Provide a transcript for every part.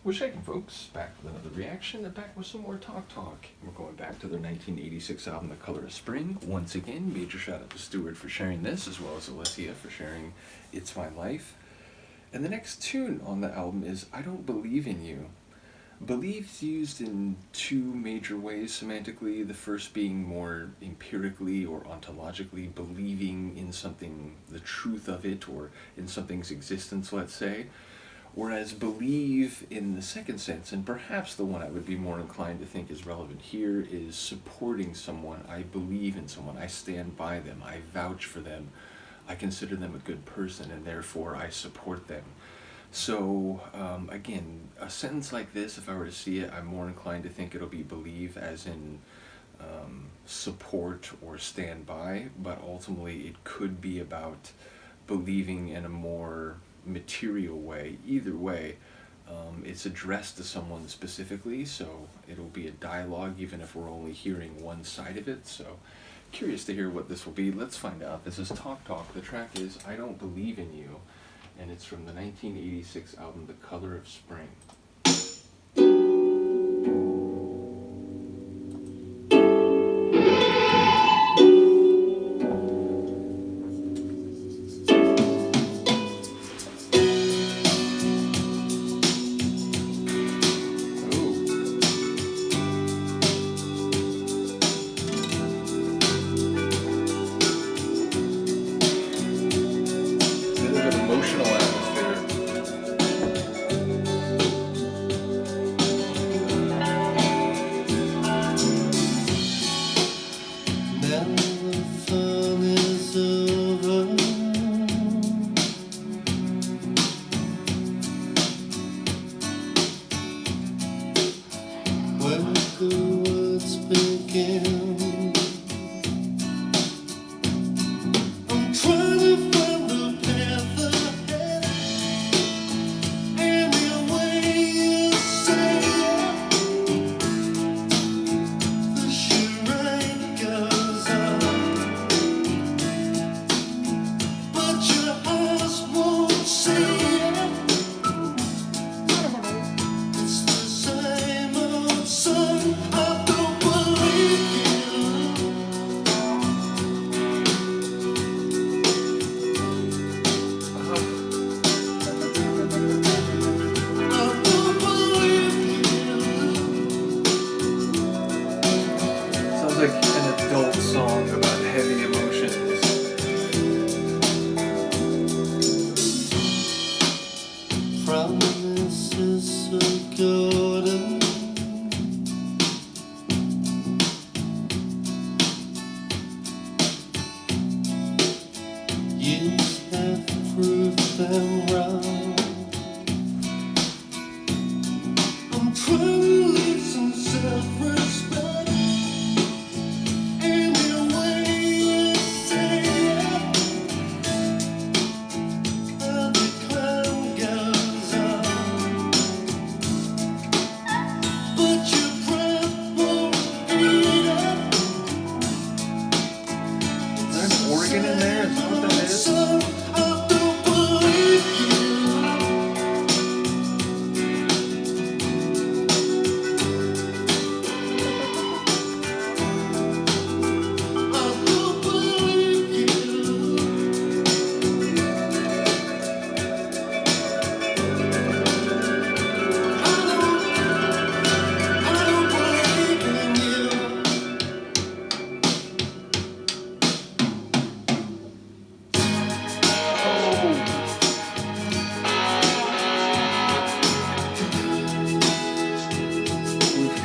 We're shaking, folks. Back with another reaction and back with some more talk. We're going back to their 1986 album, The Color of Spring. Once again, major shout out to Stuart for sharing this, as well as Elyssia for sharing It's My Life. And the next tune on the album is I Don't Believe in You. Believe's used in two major ways semantically, the first being more empirically or ontologically believing in something, the truth of it, or in something's existence, let's say. Whereas believe in the second sense, and perhaps the one I would be more inclined to think is relevant here, is supporting someone. I believe in someone, I stand by them, I vouch for them, I consider them a good person, and therefore I support them. So, again, a sentence like this, if I were to see it, I'm more inclined to think it'll be believe as in support or stand by, but ultimately it could be about believing in a more material way. Either way, it's addressed to someone specifically, so it'll be a dialogue even if we're only hearing one side of it. So, curious to hear what this will be. Let's find out. This is Talk Talk. The track is I Don't Believe in You, and it's from the 1986 album The Color of Spring.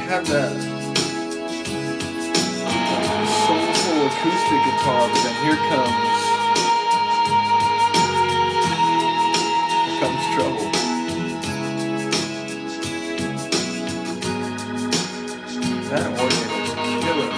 Have that soulful acoustic guitar, but then here comes trouble. That organ is killer.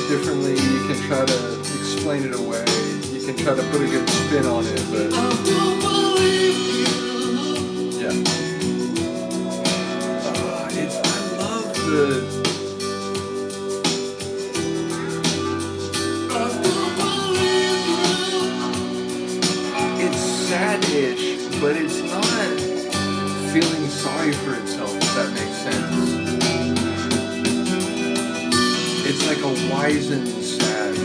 differently, you can try to explain it away, you can try to put a good spin on it, but yeah. I love it's sad-ish, but it's not feeling sorry for itself, if that makes sense. It's like a wizened sad.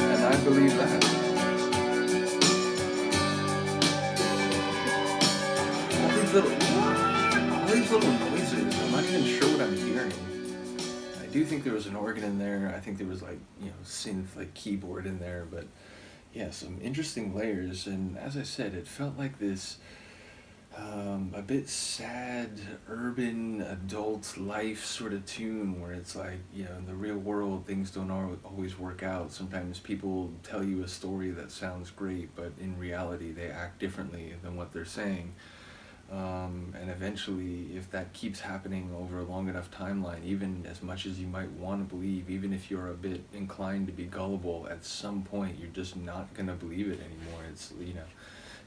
And I believe that. All these little noises, I'm not even sure what I'm hearing. I do think there was an organ in there. I think there was like, synth, like keyboard in there, but yeah, some interesting layers. And as I said, it felt like this a bit sad, urban, adult life sort of tune where it's like, in the real world, things don't always work out. Sometimes people tell you a story that sounds great, but in reality, they act differently than what they're saying. And eventually, if that keeps happening over a long enough timeline, even as much as you might want to believe, even if you're a bit inclined to be gullible, at some point you're just not going to believe it anymore. It's,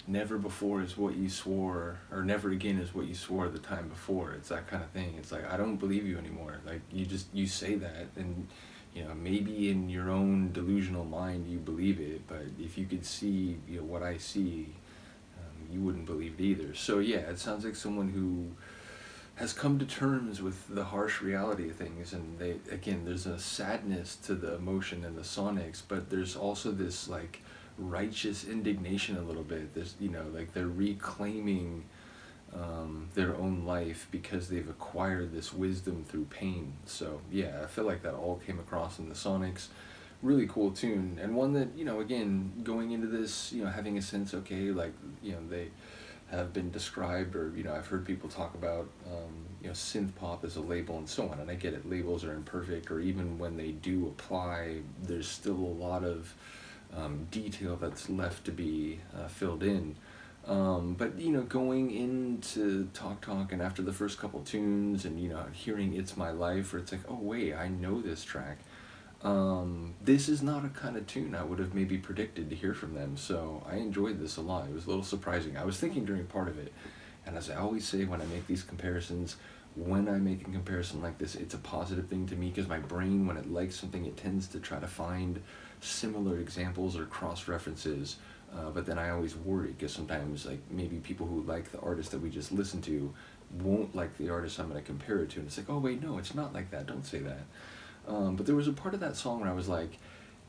never before is what you swore, or never again is what you swore the time before. It's that kind of thing. It's like, I don't believe you anymore. Like, you say that, and, maybe in your own delusional mind you believe it, but if you could see, what I see, you wouldn't believe it either. So yeah, it sounds like someone who has come to terms with the harsh reality of things, and there's a sadness to the emotion and the sonics, but there's also this like righteous indignation a little bit. There's, like they're reclaiming their own life because they've acquired this wisdom through pain. So yeah, I feel like that all came across in the sonics. Really cool tune, and one that, again, going into this, having a sense, okay, like, they have been described, or, I've heard people talk about, synth pop as a label and so on, and I get it, labels are imperfect, or even when they do apply, there's still a lot of detail that's left to be filled in. But, going into Talk and after the first couple tunes and, hearing It's My Life, where it's like, oh wait, I know this track. This is not a kind of tune I would have maybe predicted to hear from them, so I enjoyed this a lot. It was a little surprising. I was thinking during part of it, and as I always say when I make these comparisons, when I make a comparison like this, it's a positive thing to me, because my brain, when it likes something, it tends to try to find similar examples or cross-references, but then I always worry, because sometimes, like, maybe people who like the artist that we just listened to won't like the artist I'm going to compare it to, and it's like, oh wait, no, it's not like that, don't say that. But there was a part of that song where I was like,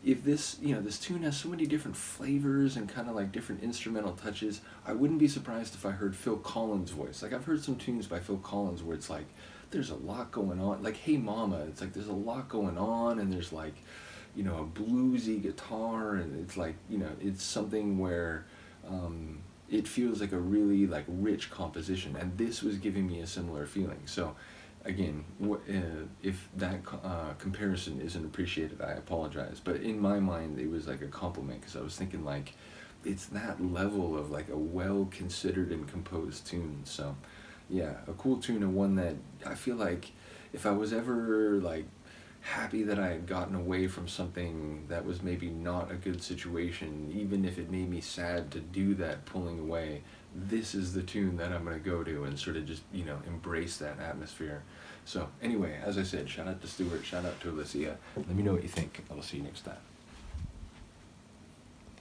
if this, this tune has so many different flavors and kind of like different instrumental touches, I wouldn't be surprised if I heard Phil Collins' voice. Like, I've heard some tunes by Phil Collins where it's like, there's a lot going on. Like, Hey Mama, it's like there's a lot going on, and there's like, a bluesy guitar, and it's like, it's something where it feels like a really like rich composition, and this was giving me a similar feeling. So again, if that comparison isn't appreciated, I apologize. But in my mind, it was like a compliment, because I was thinking like, it's that level of like a well-considered and composed tune. So yeah, a cool tune, and one that I feel like if I was ever like happy that I had gotten away from something that was maybe not a good situation, even if it made me sad to do that pulling away, this is the tune that I'm going to go to and sort of just, embrace that atmosphere. So anyway, as I said, shout out to Stuart, shout out to Elyssia. Let me know what you think. I'll see you next time.